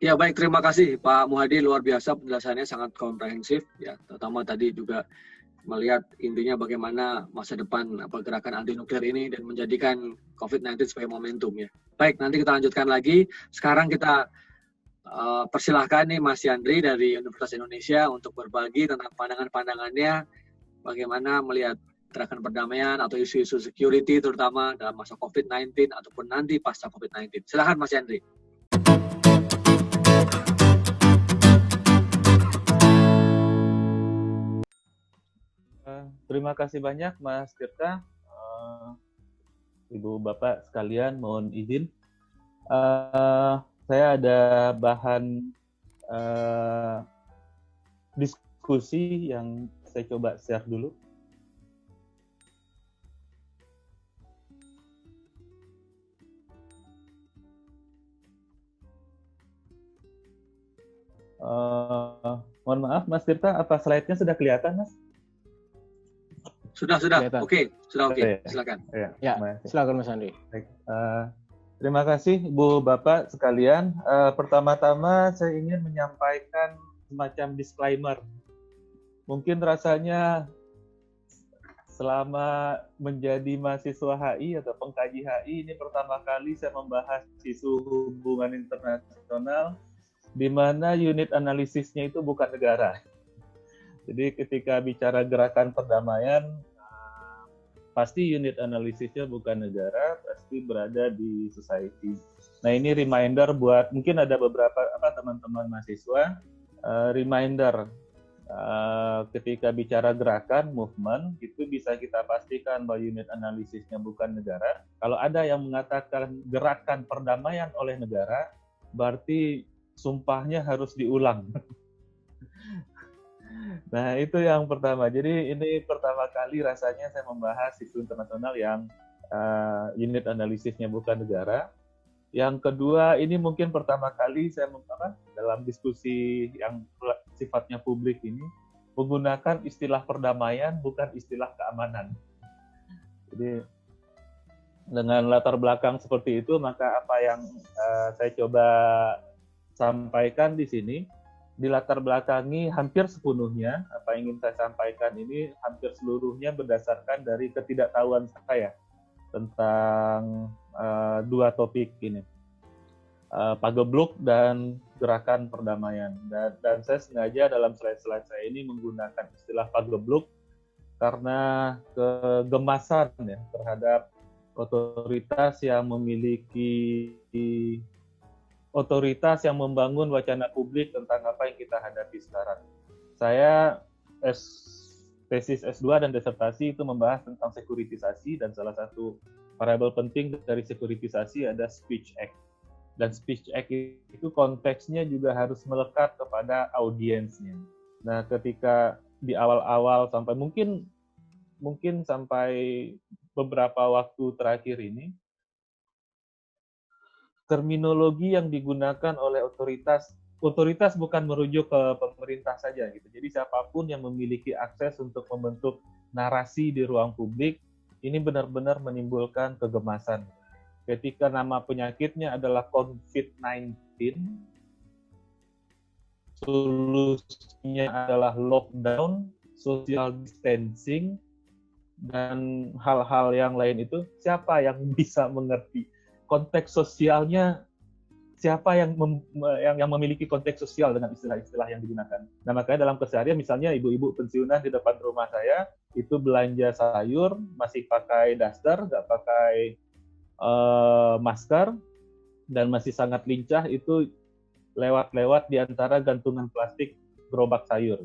Ya baik, terima kasih Pak Muhadi, luar biasa penjelasannya sangat komprehensif ya, terutama tadi juga melihat intinya bagaimana masa depan gerakan anti nuklir ini dan menjadikan COVID-19 sebagai momentum ya. Baik, nanti kita lanjutkan lagi. Sekarang kita persilahkan nih Mas Yandri dari Universitas Indonesia untuk berbagi tentang pandangan-pandangannya bagaimana melihat gerakan perdamaian atau isu-isu security terutama dalam masa COVID-19 ataupun nanti pasca COVID-19. Silakan Mas Yandri. Terima kasih banyak Mas Tirta, Ibu Bapak sekalian, mohon izin. Saya ada bahan diskusi yang saya coba share dulu. Mohon maaf Mas Tirta, apa slide-nya sudah kelihatan Mas? Sudah. Oke. Silakan. Ya, silakan Mas Andri. Baik. Terima kasih Bu Bapak sekalian. Pertama-tama saya ingin menyampaikan semacam disclaimer. Mungkin rasanya selama menjadi mahasiswa HI atau pengkaji HI ini pertama kali saya membahas isu hubungan internasional di mana unit analisisnya itu bukan negara. Jadi ketika bicara gerakan perdamaian, pasti unit analisisnya bukan negara, pasti berada di society. Nah ini reminder buat, mungkin ada beberapa teman-teman mahasiswa, reminder ketika bicara gerakan, movement, itu bisa kita pastikan bahwa unit analisisnya bukan negara. Kalau ada yang mengatakan gerakan perdamaian oleh negara, berarti sumpahnya harus diulang. Nah, itu yang pertama. Jadi ini pertama kali rasanya saya membahas isu internasional yang unit analisisnya bukan negara. Yang kedua, ini mungkin pertama kali saya dalam diskusi yang sifatnya publik ini menggunakan istilah perdamaian bukan istilah keamanan. Jadi dengan latar belakang seperti itu, maka apa yang saya coba sampaikan di sini dilatar belakangi hampir sepenuhnya apa yang ingin saya sampaikan ini hampir seluruhnya berdasarkan dari ketidaktahuan saya tentang dua topik ini, pagebluk dan gerakan perdamaian. Dan saya sengaja dalam slide-slide saya ini menggunakan istilah pagebluk karena kegemasan ya terhadap otoritas yang memiliki otoritas yang membangun wacana publik tentang apa yang kita hadapi sekarang. Saya tesis S2 dan disertasi itu membahas tentang sekuritisasi dan salah satu variabel penting dari sekuritisasi ada Speech Act. Dan Speech Act itu konteksnya juga harus melekat kepada audiensnya. Nah, ketika di awal-awal sampai mungkin sampai beberapa waktu terakhir ini terminologi yang digunakan oleh otoritas bukan merujuk ke pemerintah saja gitu. Jadi siapapun yang memiliki akses untuk membentuk narasi di ruang publik ini benar-benar menimbulkan kegemasan. Ketika nama penyakitnya adalah COVID-19, solusinya adalah lockdown, social distancing, dan hal-hal yang lain itu, siapa yang bisa mengerti? Konteks sosialnya siapa yang memiliki konteks sosial dengan istilah-istilah yang digunakan. Nah makanya dalam keseharian misalnya ibu-ibu pensiunan di depan rumah saya itu belanja sayur masih pakai daster, nggak pakai masker dan masih sangat lincah itu lewat-lewat di antara gantungan plastik gerobak sayur.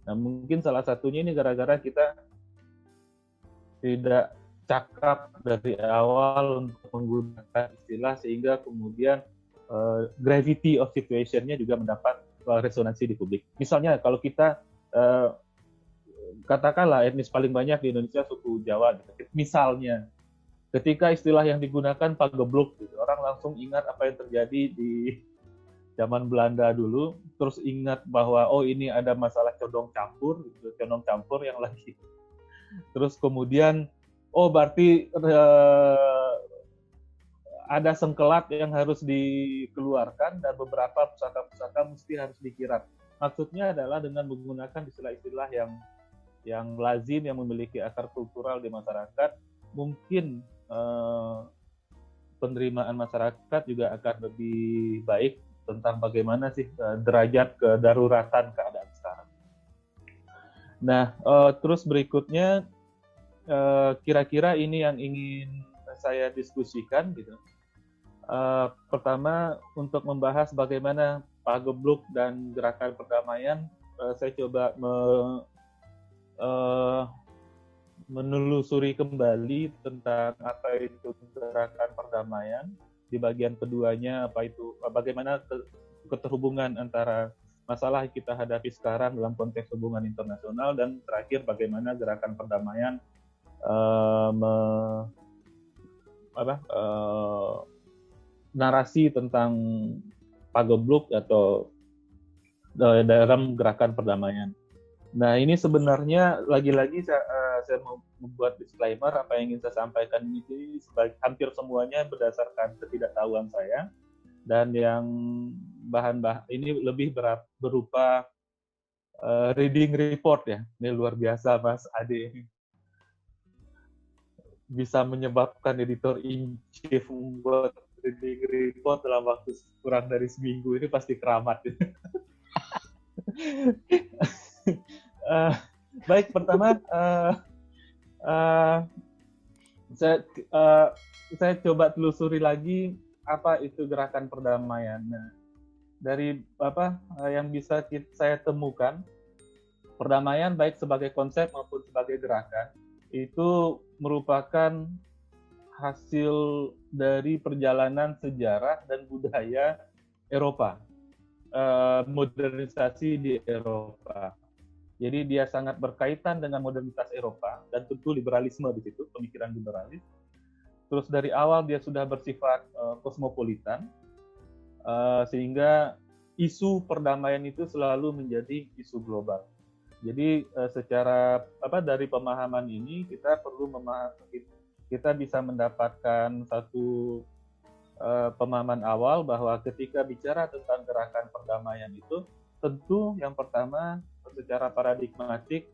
Nah mungkin salah satunya ini gara-gara kita tidak cakap dari awal untuk menggunakan istilah sehingga kemudian gravity of situation-nya juga mendapat resonansi di publik. Misalnya kalau kita katakanlah etnis paling banyak di Indonesia suku Jawa, gitu. Misalnya ketika istilah yang digunakan pagebluk, gitu, orang langsung ingat apa yang terjadi di zaman Belanda dulu, terus ingat bahwa oh ini ada masalah condong campur yang lagi. Terus kemudian oh berarti ada sengkelat yang harus dikeluarkan dan beberapa pusaka-pusaka mesti harus dikirap. Maksudnya adalah dengan menggunakan istilah-istilah yang lazim, yang memiliki akar kultural di masyarakat, mungkin penerimaan masyarakat juga akan lebih baik tentang bagaimana sih derajat kedaruratan keadaan sekarang. Nah, terus berikutnya kira-kira ini yang ingin saya diskusikan gitu. Pertama, untuk membahas bagaimana Pagebluk dan gerakan perdamaian, saya coba menelusuri kembali tentang apa itu gerakan perdamaian. Di bagian keduanya, bagaimana keterhubungan antara masalah yang kita hadapi sekarang dalam konteks hubungan internasional, dan terakhir bagaimana gerakan perdamaian narasi tentang Pagebluk atau dalam gerakan perdamaian. Nah, ini sebenarnya lagi-lagi saya mau membuat disclaimer, apa yang ingin saya sampaikan ini hampir semuanya berdasarkan ketidaktahuan saya, dan yang bahan ini lebih berupa reading report ya. Ini luar biasa Mas Ade, bisa menyebabkan editor in chief membuat reading report dalam waktu kurang dari seminggu, ini pasti keramat. Baik, pertama saya coba telusuri lagi apa itu gerakan perdamaian. Nah, dari yang bisa saya temukan, perdamaian baik sebagai konsep maupun sebagai gerakan itu merupakan hasil dari perjalanan sejarah dan budaya Eropa, modernisasi di Eropa. Jadi dia sangat berkaitan dengan modernitas Eropa dan tentu liberalisme di situ, pemikiran liberalis. Terus dari awal dia sudah bersifat kosmopolitan, sehingga isu perdamaian itu selalu menjadi isu global. Jadi secara dari pemahaman ini kita perlu kita bisa mendapatkan satu pemahaman awal bahwa ketika bicara tentang gerakan perdamaian itu, tentu yang pertama secara paradigmatik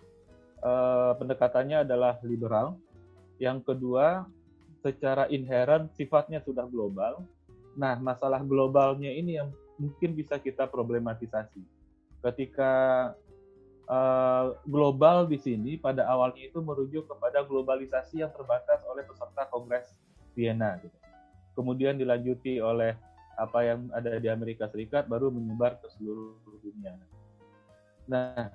pendekatannya adalah liberal. Yang kedua, secara inherent sifatnya sudah global. Nah, masalah globalnya ini yang mungkin bisa kita problematisasi. Ketika global di sini pada awalnya itu merujuk kepada globalisasi yang terbatas oleh peserta Kongres Vienna. Gitu. Kemudian dilanjuti oleh apa yang ada di Amerika Serikat, baru menyebar ke seluruh dunia. Nah,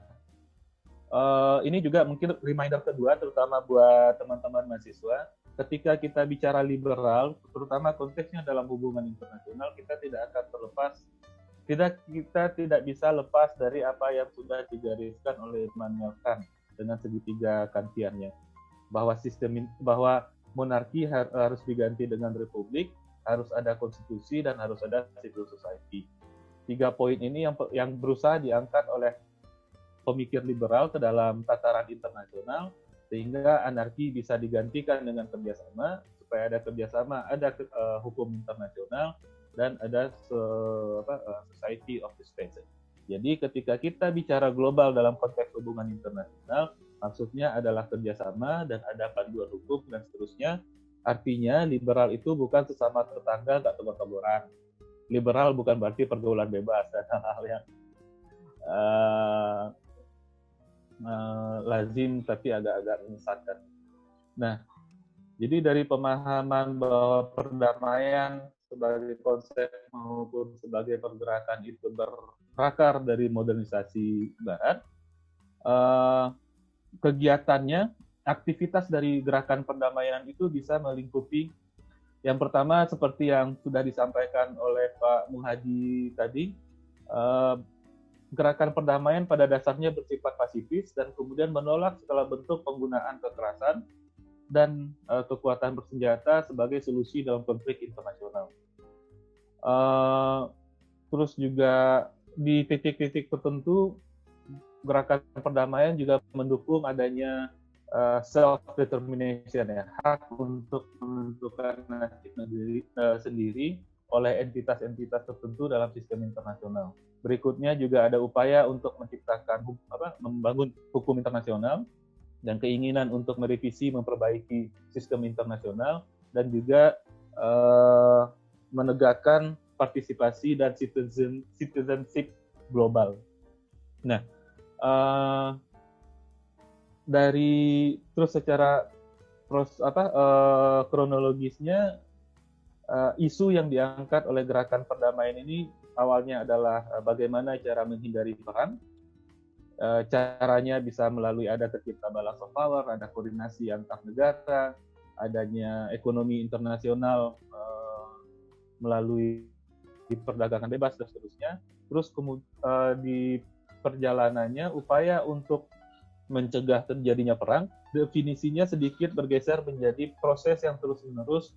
ini juga mungkin reminder kedua, terutama buat teman-teman mahasiswa. Ketika kita bicara liberal, terutama konteksnya dalam hubungan internasional, kita tidak bisa lepas dari apa yang sudah digariskan oleh Immanuel Kant dengan segitiga kantiannya, bahwa monarki harus diganti dengan republik, harus ada konstitusi, dan harus ada civil society. 3 poin ini yang berusaha diangkat oleh pemikir liberal ke dalam tataran internasional, sehingga anarki bisa digantikan dengan kerjasama, supaya ada kerjasama, ada hukum internasional, dan ada society of the states. Jadi ketika kita bicara global dalam konteks hubungan internasional, maksudnya adalah kerjasama dan ada panduan hukum dan seterusnya. Artinya liberal itu bukan sesama tetangga gak tegur-teguran. Liberal bukan berarti pergaulan bebas dan hal-hal yang lazim tapi agak-agak menyesatkan. Nah, jadi dari pemahaman bahwa perdamaian sebagai konsep maupun sebagai pergerakan itu berakar dari modernisasi Barat, kegiatannya, aktivitas dari gerakan perdamaian itu bisa melingkupi, yang pertama seperti yang sudah disampaikan oleh Pak Muhadi tadi, gerakan perdamaian pada dasarnya bersifat pasifis dan kemudian menolak segala bentuk penggunaan kekerasan dan kekuatan bersenjata sebagai solusi dalam konflik internasional. Terus juga di titik-titik tertentu, gerakan perdamaian juga mendukung adanya self determination, ya, hak untuk menentukan nasib sendiri oleh entitas-entitas tertentu dalam sistem internasional. Berikutnya juga ada upaya untuk menciptakan membangun hukum internasional dan keinginan untuk merevisi, memperbaiki sistem internasional, dan juga menegakkan partisipasi dan citizenship global. Nah, dari terus secara kronologisnya, isu yang diangkat oleh gerakan perdamaian ini awalnya adalah bagaimana cara menghindari perang. Caranya bisa melalui ada tercipta balance of power, ada koordinasi antar negara, adanya ekonomi internasional melalui perdagangan bebas dan seterusnya. Terus di perjalanannya upaya untuk mencegah terjadinya perang, definisinya sedikit bergeser menjadi proses yang terus-menerus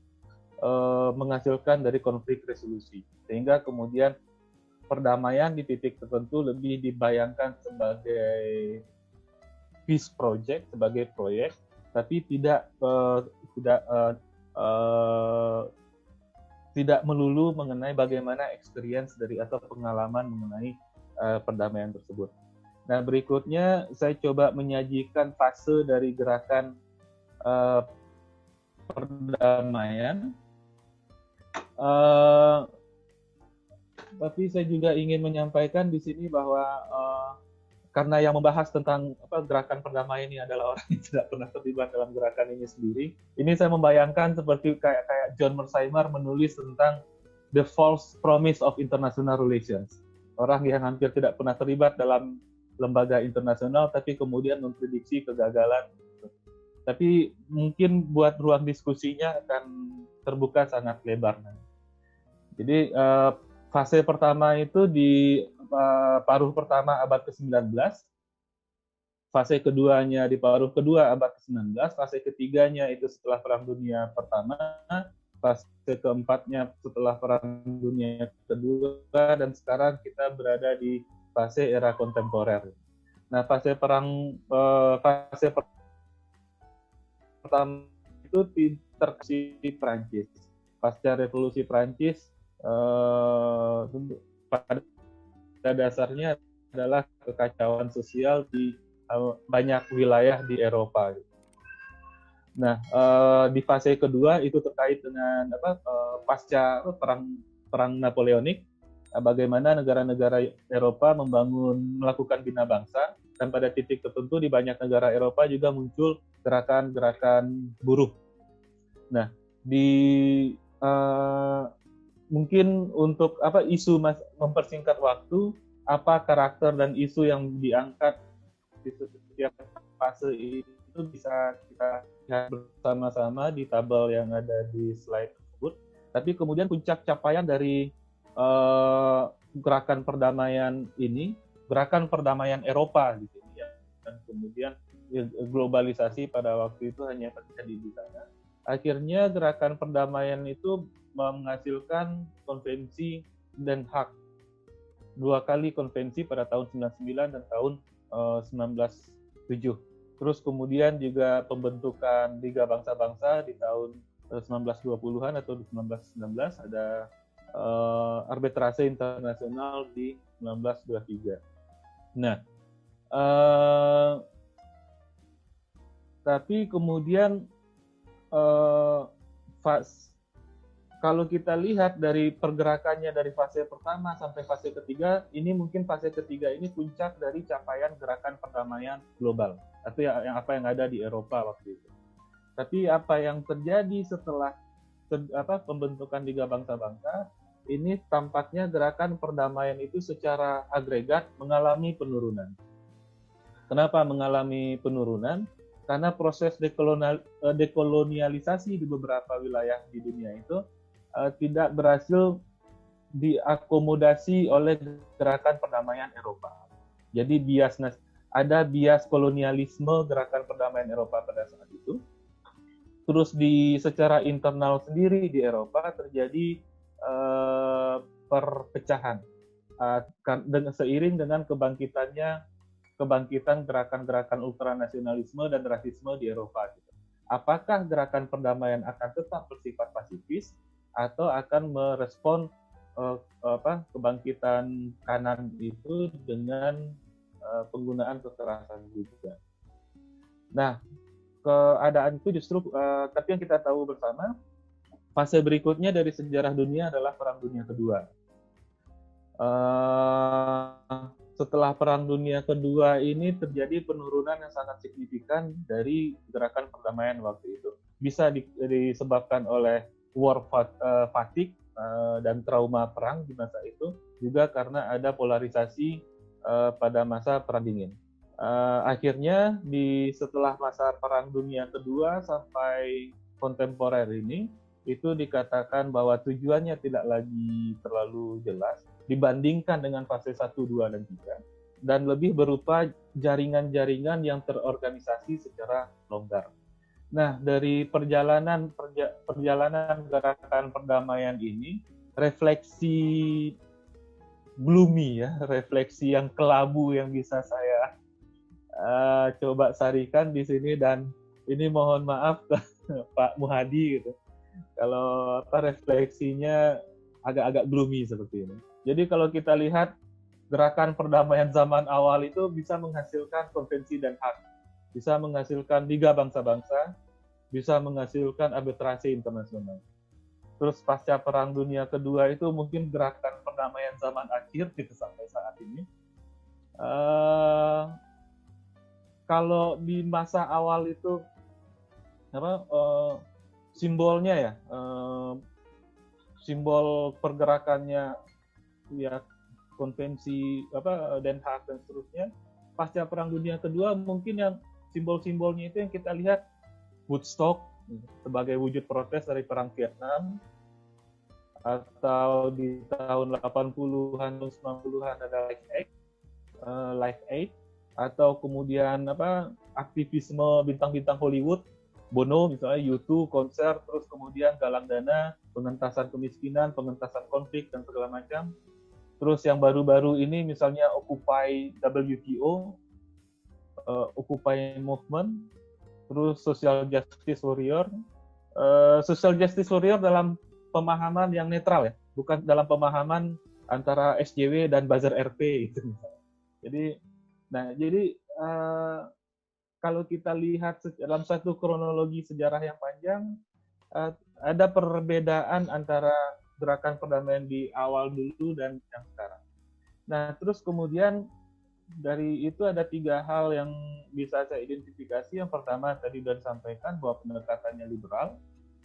menghasilkan dari konflik resolusi, sehingga kemudian perdamaian di titik tertentu lebih dibayangkan sebagai peace project, sebagai proyek, tapi tidak melulu mengenai bagaimana experience dari atau pengalaman mengenai perdamaian tersebut. Nah, berikutnya saya coba menyajikan fase dari gerakan perdamaian. Tapi saya juga ingin menyampaikan di sini bahwa karena yang membahas tentang gerakan perdamaian ini adalah orang yang tidak pernah terlibat dalam gerakan ini sendiri. Ini saya membayangkan seperti kayak John Mearsheimer menulis tentang The False Promise of International Relations. Orang yang hampir tidak pernah terlibat dalam lembaga internasional, tapi kemudian memprediksi kegagalan. Tapi mungkin buat ruang diskusinya akan terbuka sangat lebar. Jadi fase pertama itu di paruh pertama abad ke-19, fase keduanya di paruh kedua abad ke-19, fase ketiganya itu setelah Perang Dunia Pertama, fase keempatnya setelah Perang Dunia Kedua, dan sekarang kita berada di fase era kontemporer. Nah, fase pertama itu di Prancis. Pasca revolusi Prancis, pada dasarnya adalah kekacauan sosial di banyak wilayah di Eropa. Nah, di fase kedua itu terkait dengan pasca perang Napoleonik, bagaimana negara-negara Eropa melakukan bina bangsa, dan pada titik tertentu di banyak negara Eropa juga muncul gerakan-gerakan buruh. Nah, mungkin untuk isu mempersingkat waktu, apa karakter dan isu yang diangkat di setiap fase itu bisa kita lihat bersama-sama di tabel yang ada di slide tersebut. Tapi kemudian puncak capaian dari gerakan perdamaian ini, gerakan perdamaian Eropa di sini, ya. Dan kemudian globalisasi pada waktu itu hanya terjadi di sana. Akhirnya gerakan perdamaian itu menghasilkan konvensi Den Haag. 2 kali konvensi pada tahun 99 dan tahun 1907. Terus kemudian juga pembentukan Liga Bangsa-Bangsa di tahun 1920-an atau 1919, ada arbitrase internasional di 1923. Nah, tapi kemudian kalau kita lihat dari pergerakannya dari fase pertama sampai fase ketiga, ini mungkin fase ketiga ini puncak dari capaian gerakan perdamaian global, atau yang ada di Eropa waktu itu. Tapi apa yang terjadi setelah pembentukan Liga Bangsa-Bangsa, ini tampaknya gerakan perdamaian itu secara agregat mengalami penurunan. Kenapa mengalami penurunan? Karena proses dekolonialisasi di beberapa wilayah di dunia itu tidak berhasil diakomodasi oleh gerakan perdamaian Eropa. Jadi ada bias kolonialisme gerakan perdamaian Eropa pada saat itu. Terus secara internal sendiri di Eropa terjadi perpecahan seiring dengan kebangkitannya kebangkitan gerakan-gerakan ultranasionalisme dan rasisme di Eropa. Gitu. Apakah gerakan perdamaian akan tetap bersifat pasifis atau akan merespon kebangkitan kanan itu dengan penggunaan kekerasan juga. Nah, keadaan itu justru, tapi yang kita tahu bersama, fase berikutnya dari sejarah dunia adalah Perang Dunia Kedua. Setelah Perang Dunia Kedua ini terjadi penurunan yang sangat signifikan dari gerakan perdamaian waktu itu. Bisa disebabkan oleh war fatigue dan trauma perang di masa itu, juga karena ada polarisasi pada masa Perang Dingin. Akhirnya setelah masa Perang Dunia Kedua sampai kontemporer ini, itu dikatakan bahwa tujuannya tidak lagi terlalu jelas dibandingkan dengan fase 1, 2, dan 3, dan lebih berupa jaringan-jaringan yang terorganisasi secara longgar. Nah, dari perjalanan gerakan perdamaian ini, refleksi gloomy ya, refleksi yang kelabu yang bisa saya coba sarikan di sini, dan ini mohon maaf Pak Muhadi gitu, kalau refleksinya agak-agak gloomy seperti ini. Jadi kalau kita lihat gerakan perdamaian zaman awal itu bisa menghasilkan konvensi Den Haag, bisa menghasilkan Liga Bangsa-Bangsa, bisa menghasilkan arbitrasi internasional. Terus pasca Perang Dunia Kedua itu mungkin gerakan perdamaian zaman akhir gitu sampai saat ini. Kalau di masa awal itu simbolnya ya, simbol pergerakannya ya konvensi Den Haag dan seterusnya. Pasca Perang Dunia Kedua mungkin yang simbol-simbolnya itu yang kita lihat Woodstock sebagai wujud protes dari Perang Vietnam, atau di tahun 80-an 90-an ada Live Aid, atau kemudian aktivisme bintang-bintang Hollywood, Bono misalnya, U2 konser, terus kemudian galang dana, pengentasan kemiskinan, pengentasan konflik dan segala macam. Terus yang baru-baru ini misalnya Occupy WTO, Occupy Movement, terus Social Justice Warrior. Social Justice Warrior dalam pemahaman yang netral ya, bukan dalam pemahaman antara SJW dan buzzer RP gitu. Jadi kalau kita lihat dalam satu kronologi sejarah yang panjang, ada perbedaan antara gerakan perdamaian di awal dulu dan yang sekarang. Nah, terus kemudian dari itu ada 3 hal yang bisa saya identifikasi. Yang pertama tadi sudah disampaikan bahwa pendekatannya liberal,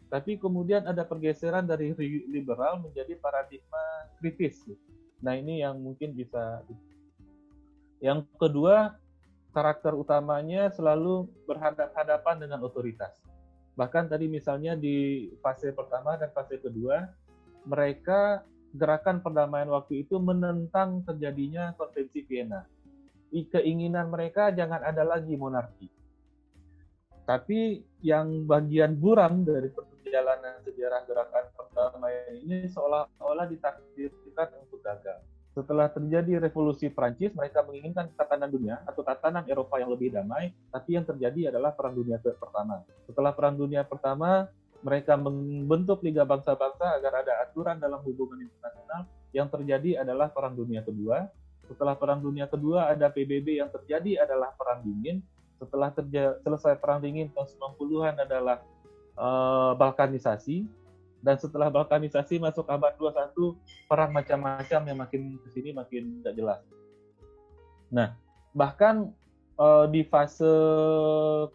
tapi kemudian ada pergeseran dari liberal menjadi paradigma kritis. Nah, ini yang mungkin bisa. Yang kedua, karakter utamanya selalu berhadapan dengan otoritas. Bahkan tadi misalnya di fase pertama dan fase kedua, mereka gerakan perdamaian waktu itu menentang terjadinya konvensi Vienna. Keinginan mereka jangan ada lagi monarki. Tapi yang bagian buram dari perjalanan sejarah gerakan perdamaian ini seolah-olah ditakdirkan untuk gagal. Setelah terjadi revolusi Prancis, mereka menginginkan tatanan dunia atau tatanan Eropa yang lebih damai, tapi yang terjadi adalah Perang Dunia Pertama. Setelah Perang Dunia Pertama, mereka membentuk Liga Bangsa-Bangsa agar ada aturan dalam hubungan internasional. Yang terjadi adalah Perang Dunia Kedua. Setelah Perang Dunia Kedua ada PBB, yang terjadi adalah Perang Dingin. Setelah selesai Perang Dingin tahun 90-an adalah Balkanisasi. Dan setelah Balkanisasi masuk abad 21, perang macam-macam yang makin kesini makin tidak jelas. Nah, bahkan di fase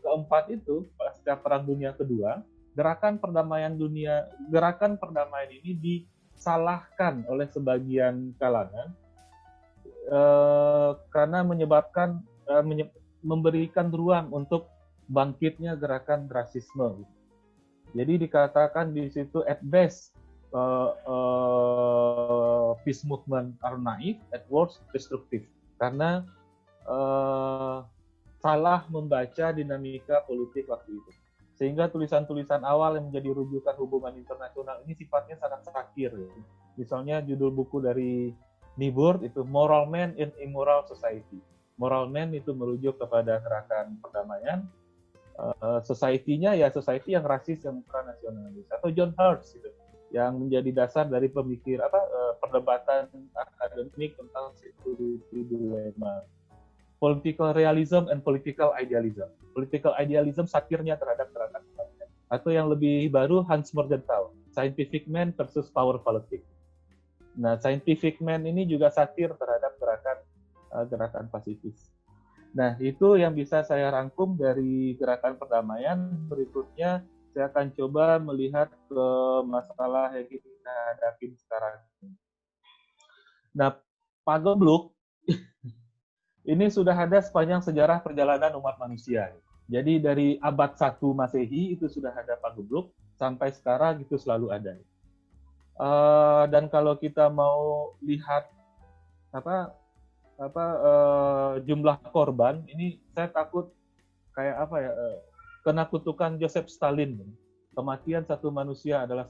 keempat itu, pasca Perang Dunia Kedua, gerakan perdamaian ini disalahkan oleh sebagian kalangan karena memberikan ruang untuk bangkitnya gerakan rasisme. Jadi dikatakan di situ at best peace movement are naive, at worst destructive, karena salah membaca dinamika politik waktu itu. Sehingga tulisan-tulisan awal yang menjadi rujukan hubungan internasional ini sifatnya sangat sakir. Misalnya judul buku dari Niebuhr itu Moral Man in Immoral Society. Moral Man itu merujuk kepada gerakan perdamaian. Society-nya ya society yang rasis, yang ultranasionalis. Atau John Hirsch gitu, yang menjadi dasar dari perdebatan akademik tentang security dilemma. Political realism and political idealism. Political idealism satirnya terhadap gerakan perdamaian. Atau yang lebih baru, Hans Morgenthau, Scientific Man versus Power Politics. Nah, Scientific Man ini juga satir terhadap gerakan pasifis. Nah, itu yang bisa saya rangkum dari gerakan perdamaian. Berikutnya, saya akan coba melihat ke masalah yang kita hadapi sekarang. Nah, Pagebluk ini sudah ada sepanjang sejarah perjalanan umat manusia. Jadi dari abad 1 Masehi itu sudah ada Pagebluk, sampai sekarang itu selalu ada. Dan kalau kita mau lihat jumlah korban, ini saya takut kayak kena kutukan Joseph Stalin. Kematian satu manusia adalah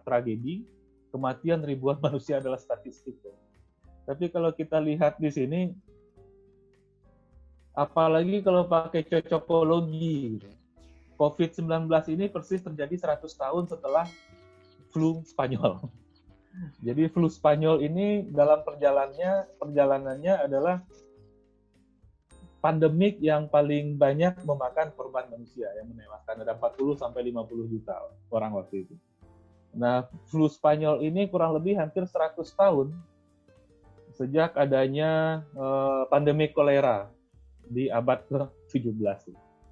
tragedi, kematian ribuan manusia adalah statistik. Tapi kalau kita lihat di sini, apalagi kalau pakai cocokologi, COVID-19 ini persis terjadi 100 tahun setelah flu Spanyol. Jadi flu Spanyol ini dalam perjalanannya adalah pandemik yang paling banyak memakan korban manusia, yang menewaskan ada 40 sampai 50 juta orang waktu itu. Nah, flu Spanyol ini kurang lebih hampir 100 tahun sejak adanya pandemi kolera di abad ke-17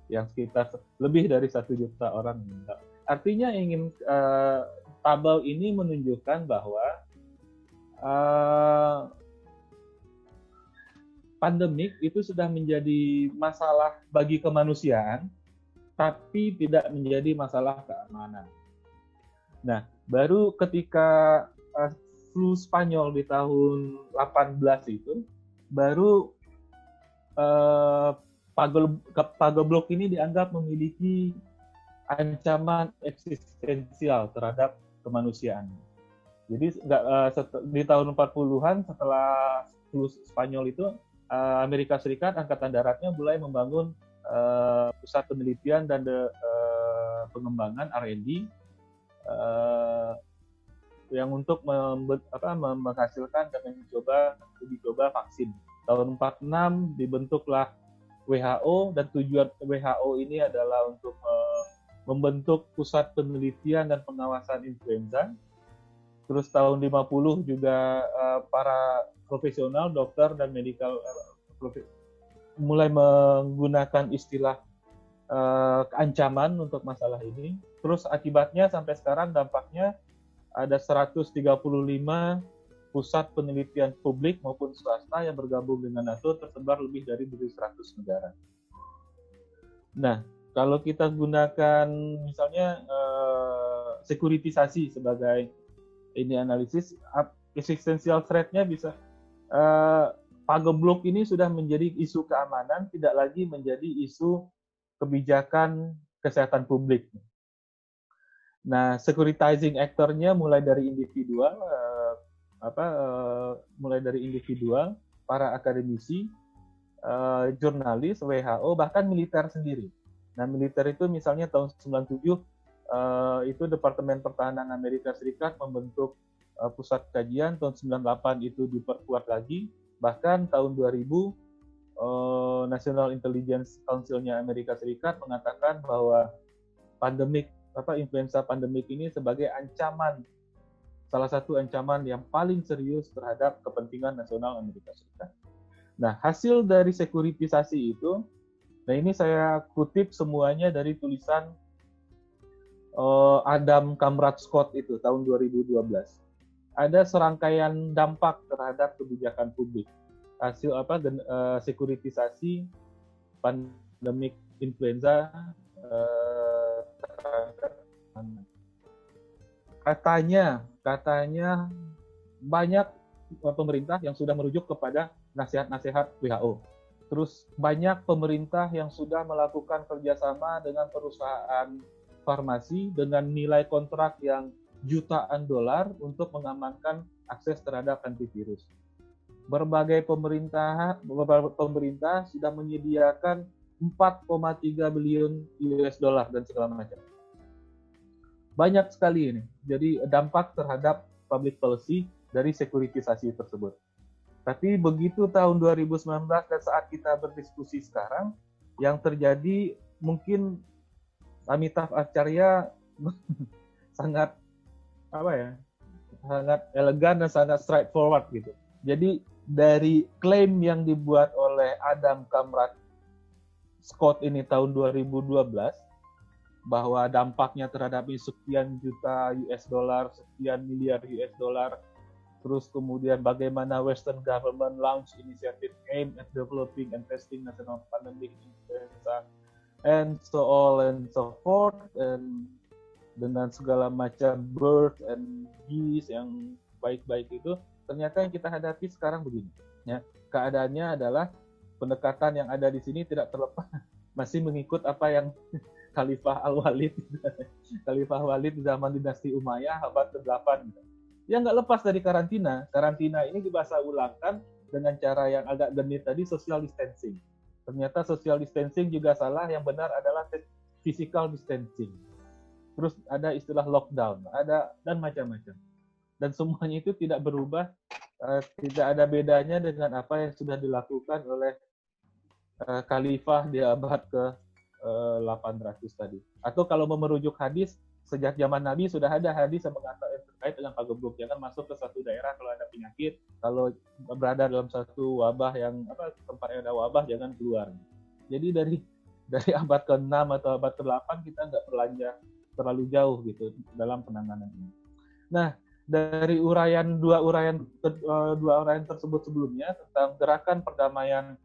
yang sekitar lebih dari 1 juta orang meninggal. Artinya tabel ini menunjukkan bahwa pandemik itu sudah menjadi masalah bagi kemanusiaan, tapi tidak menjadi masalah keamanan. Nah, baru ketika flu Spanyol di tahun 18 itu, baru Pagebluk ini dianggap memiliki ancaman eksistensial terhadap kemanusiaan. Jadi di tahun 40-an setelah flu Spanyol itu, Amerika Serikat Angkatan Daratnya mulai membangun pusat penelitian dan pengembangan R&D yang untuk menghasilkan dan uji coba vaksin. Tahun 46 dibentuklah WHO, dan tujuan WHO ini adalah untuk membentuk pusat penelitian dan pengawasan influenza. Terus tahun 50 juga para profesional, dokter dan medical mulai menggunakan istilah ancaman untuk masalah ini. Terus akibatnya sampai sekarang dampaknya ada 135 pusat penelitian publik maupun swasta yang bergabung dengan NATO, tersebar lebih dari 100 negara. Nah, kalau kita gunakan misalnya sekuritisasi sebagai ini analisis, existential threat-nya bisa Pagebluk ini sudah menjadi isu keamanan, tidak lagi menjadi isu kebijakan kesehatan publik. Nah, securitizing actor-nya mulai dari individual, para akademisi, jurnalis, WHO, bahkan militer sendiri. Nah, militer itu misalnya tahun 97 itu Departemen Pertahanan Amerika Serikat membentuk pusat kajian, tahun 98 itu diperkuat lagi, bahkan tahun 2000 National Intelligence Council-nya Amerika Serikat mengatakan bahwa influenza pandemik ini sebagai salah satu ancaman yang paling serius terhadap kepentingan nasional Amerika Serikat. Nah, hasil dari sekuritisasi itu, nah ini saya kutip semuanya dari tulisan Adam Kamrat Scott itu tahun 2012. Ada serangkaian dampak terhadap kebijakan publik. Hasil sekuritisasi pandemik influenza katanya banyak pemerintah yang sudah merujuk kepada nasihat-nasihat WHO. Terus banyak pemerintah yang sudah melakukan kerjasama dengan perusahaan farmasi dengan nilai kontrak yang jutaan dolar untuk mengamankan akses terhadap antivirus. berbagai pemerintah sudah menyediakan 4,3 billion US dollar dan segala macam. Banyak sekali ini. Jadi dampak terhadap public policy dari sekuritisasi tersebut. Tapi begitu tahun 2019 dan saat kita berdiskusi sekarang, yang terjadi mungkin Amitav Acharya sangat sangat elegan dan sangat straightforward gitu. Jadi dari klaim yang dibuat oleh Adam Kamrat Scott ini tahun 2012 bahwa dampaknya terhadap sekian juta US dollar, sekian miliar US dollar, terus kemudian bagaimana Western government launch initiative aimed at developing and testing national pandemic influenza, and so on and so forth, and dengan segala macam birds and bees yang baik-baik itu, ternyata yang kita hadapi sekarang begini. Ya, keadaannya adalah pendekatan yang ada di sini tidak terlepas masih mengikut apa yang Khalifah Al-Walid, Khalifah Walid di zaman dinasti Umayyah abad ke-8. Ya nggak lepas dari karantina. Karantina ini dibahasa ulangkan dengan cara yang agak genit tadi, social distancing. Ternyata social distancing juga salah, yang benar adalah physical distancing. Terus ada istilah lockdown, ada dan macam-macam. Dan semuanya itu tidak berubah, tidak ada bedanya dengan apa yang sudah dilakukan oleh Khalifah di abad ke-800 tadi. Atau kalau merujuk hadis, sejak zaman Nabi sudah ada hadis yang mengatakan terkait dengan pagebluk, jangan masuk ke satu daerah kalau ada penyakit, kalau berada dalam satu wabah yang tempat yang ada wabah jangan keluar. Jadi dari abad ke-6 atau abad ke-8 kita nggak beranjak terlalu jauh gitu dalam penanganan ini. Nah, dari dua uraian tersebut sebelumnya tentang gerakan perdamaian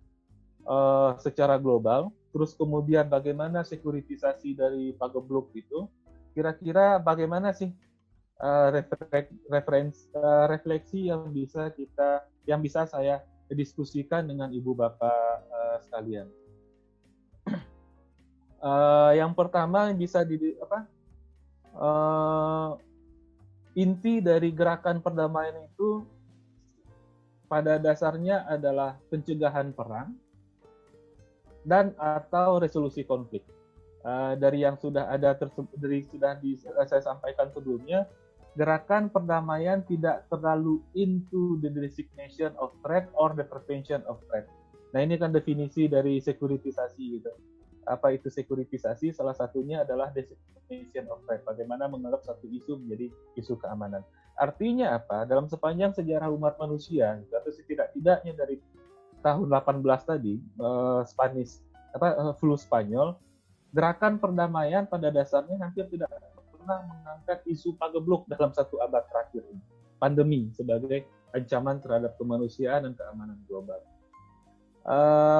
secara global, terus kemudian bagaimana sekuritisasi dari pagebluk itu, kira-kira bagaimana sih refleksi yang bisa saya diskusikan dengan ibu bapak sekalian. Yang pertama bisa inti dari gerakan perdamaian itu pada dasarnya adalah pencegahan perang dan atau resolusi konflik. Dari yang sudah ada saya sampaikan sebelumnya, gerakan perdamaian tidak terlalu into the designation of threat or the prevention of threat. Nah, ini kan definisi dari sekuritisasi gitu. Apa itu sekuritisasi? Salah satunya adalah designation of threat. Bagaimana menganggap satu isu menjadi isu keamanan. Artinya apa? Dalam sepanjang sejarah umat manusia, atau setidak-tidaknya dari tahun 18 tadi, flu Spanyol, gerakan perdamaian pada dasarnya hampir tidak pernah mengangkat isu pagebluk dalam satu abad terakhir ini. Pandemi sebagai ancaman terhadap kemanusiaan dan keamanan global.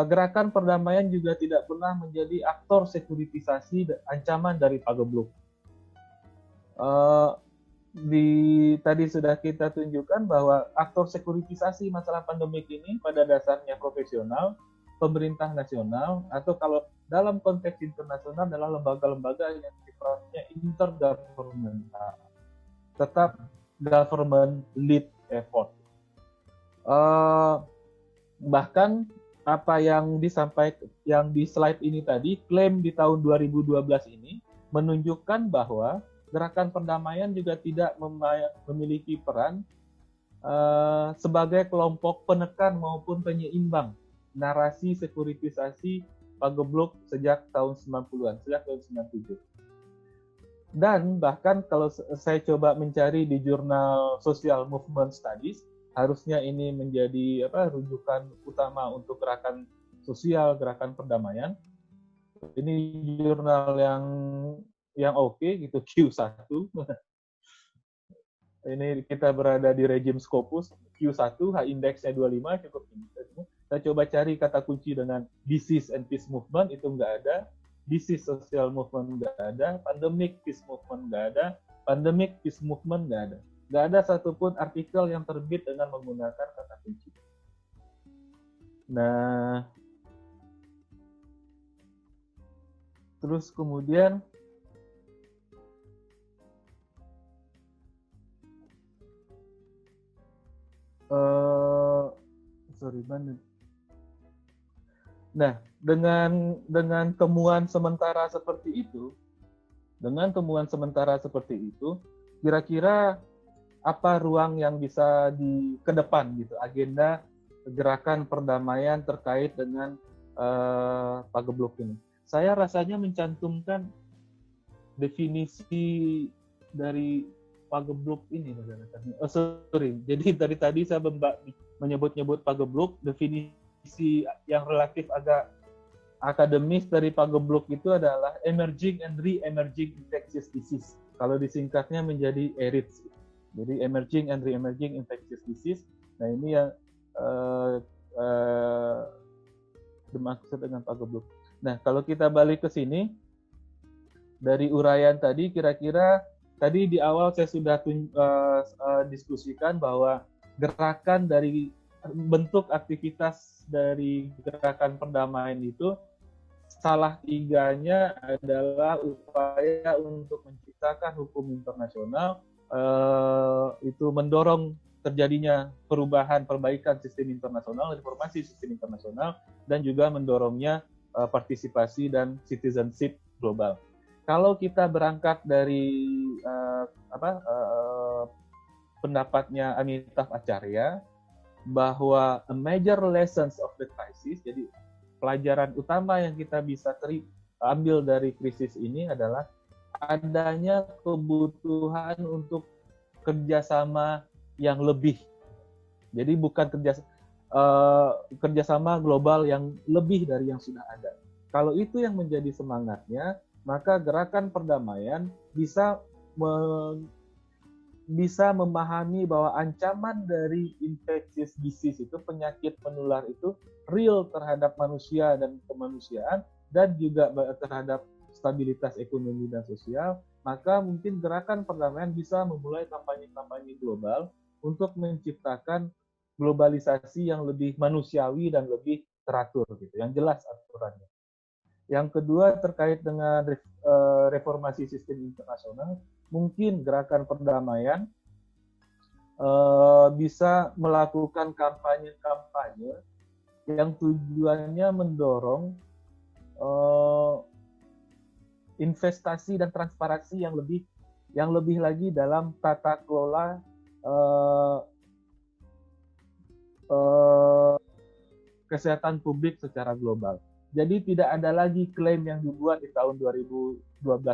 Gerakan perdamaian juga tidak pernah menjadi aktor sekuritisasi ancaman dari pagebluk. Tadi sudah kita tunjukkan bahwa aktor sekuritisasi masalah pandemik ini pada dasarnya profesional, pemerintah nasional, atau kalau dalam konteks internasional adalah lembaga-lembaga yang sifatnya intergovernmental, tetap government lead effort. Bahkan apa yang disampaikan yang di slide ini tadi, klaim di tahun 2012 ini menunjukkan bahwa gerakan perdamaian juga tidak memiliki peran sebagai kelompok penekan maupun penyeimbang narasi sekuritisasi pagebluk sejak tahun 90-an, sejak tahun 97. Dan bahkan kalau saya coba mencari di jurnal Social Movement Studies, harusnya ini menjadi rujukan utama untuk gerakan sosial, gerakan perdamaian. Ini jurnal yang oke gitu, Q1. Ini kita berada di regime Scopus, Q1, H-index-nya 25, cukup ini. Saya coba cari kata kunci dengan disease and peace movement, itu nggak ada. Disease social movement nggak ada. Pandemic peace movement nggak ada. Pandemic peace movement nggak ada. Nggak ada satupun artikel yang terbit dengan menggunakan kata kunci. Nah, terus kemudian Nah, dengan temuan sementara seperti itu, kira-kira apa ruang yang bisa ke depan gitu, agenda gerakan perdamaian terkait dengan Pagebluk ini. Saya rasanya mencantumkan definisi dari Pagebluk ini. Jadi dari tadi saya menyebut-nyebut Pagebluk, definisi yang relatif agak akademis dari Pagebluk itu adalah emerging and re-emerging infectious disease. Kalau disingkatnya menjadi ERIDS. Jadi emerging and re-emerging infectious disease. Nah ini yang dimaksud dengan Pagebluk. Nah kalau kita balik ke sini, dari uraian tadi, kira-kira tadi di awal saya sudah diskusikan bahwa gerakan dari bentuk aktivitas dari gerakan perdamaian itu salah tiganya adalah upaya untuk menciptakan hukum internasional, itu mendorong terjadinya perbaikan sistem internasional, reformasi sistem internasional, dan juga mendorongnya partisipasi dan citizenship global. Kalau kita berangkat dari pendapatnya Amitav Acharya, bahwa a major lessons of the crisis, jadi pelajaran utama yang kita bisa ambil dari krisis ini adalah adanya kebutuhan untuk kerjasama yang lebih. Jadi bukan kerjasama global yang lebih dari yang sudah ada. Kalau itu yang menjadi semangatnya, maka gerakan perdamaian bisa memahami bahwa ancaman dari infectious disease itu, penyakit menular itu real terhadap manusia dan kemanusiaan, dan juga terhadap stabilitas ekonomi dan sosial. Maka mungkin gerakan perdamaian bisa memulai kampanye-kampanye global untuk menciptakan globalisasi yang lebih manusiawi dan lebih teratur, gitu, yang jelas aturannya. Yang kedua terkait dengan reformasi sistem internasional, mungkin gerakan perdamaian bisa melakukan kampanye-kampanye yang tujuannya mendorong investasi dan transparansi yang lebih lagi dalam tata kelola kesehatan publik secara global. Jadi tidak ada lagi klaim yang dibuat di tahun 2012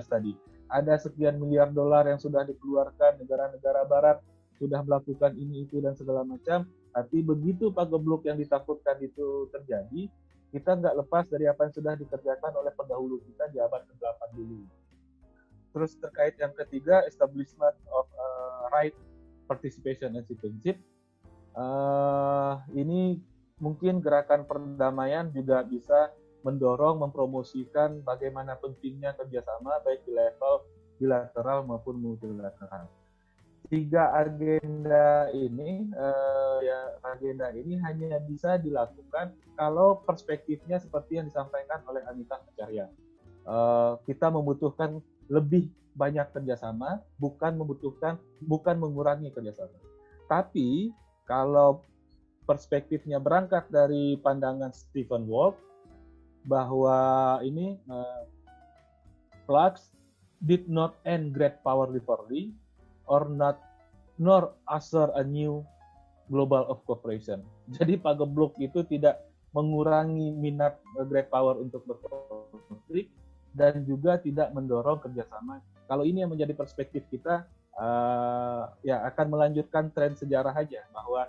tadi. Ada sekian miliar dolar yang sudah dikeluarkan, negara-negara barat sudah melakukan ini, itu, dan segala macam. Tapi begitu Pagebluk yang ditakutkan itu terjadi, kita nggak lepas dari apa yang sudah dikerjakan oleh pendahulu kita di abad ke-8 dulu. Terus terkait yang ketiga, establishment of right, participation, and citizenship. Ini mungkin gerakan perdamaian juga bisa mendorong, mempromosikan bagaimana pentingnya kerjasama baik di level bilateral maupun multilateral. Tiga agenda ini hanya bisa dilakukan kalau perspektifnya seperti yang disampaikan oleh Amitav Acharya. Kita membutuhkan lebih banyak kerjasama, bukan mengurangi kerjasama. Tapi kalau perspektifnya berangkat dari pandangan Stephen Wolf, bahwa ini plagues did not end great power rivalry nor usher a new global of cooperation. Jadi Pagebluk itu tidak mengurangi minat great power untuk berkonflik dan juga tidak mendorong kerjasama. Kalau ini yang menjadi perspektif kita, akan melanjutkan tren sejarah aja bahwa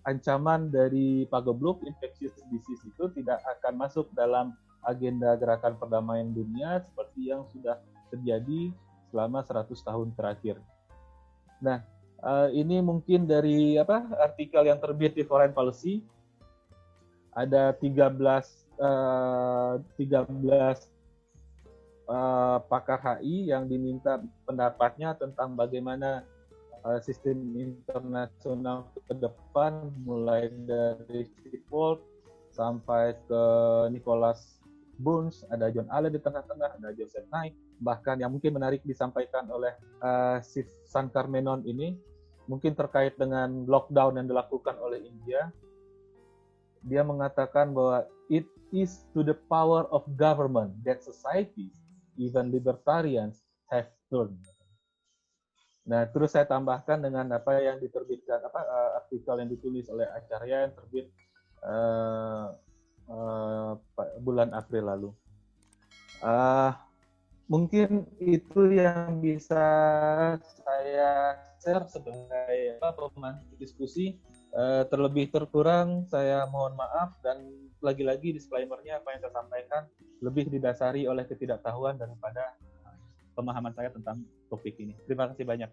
ancaman dari Pagebluk, infectious disease, itu tidak akan masuk dalam agenda gerakan perdamaian dunia seperti yang sudah terjadi selama 100 tahun terakhir. Nah, ini mungkin dari artikel yang terbit di Foreign Policy. Ada 13 pakar HI yang diminta pendapatnya tentang bagaimana sistem internasional ke depan, mulai dari Steve Wolf sampai ke Nicholas Burns, ada John Allen di tengah-tengah, ada Joseph Nye, bahkan yang mungkin menarik disampaikan oleh Shankar Menon ini, mungkin terkait dengan lockdown yang dilakukan oleh India. dia mengatakan bahwa it is to the power of government that societies, even libertarians, have turned. Nah, terus saya tambahkan dengan apa yang diterbitkan, artikel yang ditulis oleh Acharya yang terbit bulan April lalu. Mungkin itu yang bisa saya share sebagai pemantik diskusi. Terlebih terkurang saya mohon maaf, dan lagi-lagi disclaimer-nya apa yang saya sampaikan lebih didasari oleh ketidaktahuan daripada pemahaman saya tentang topik ini. Terima kasih banyak.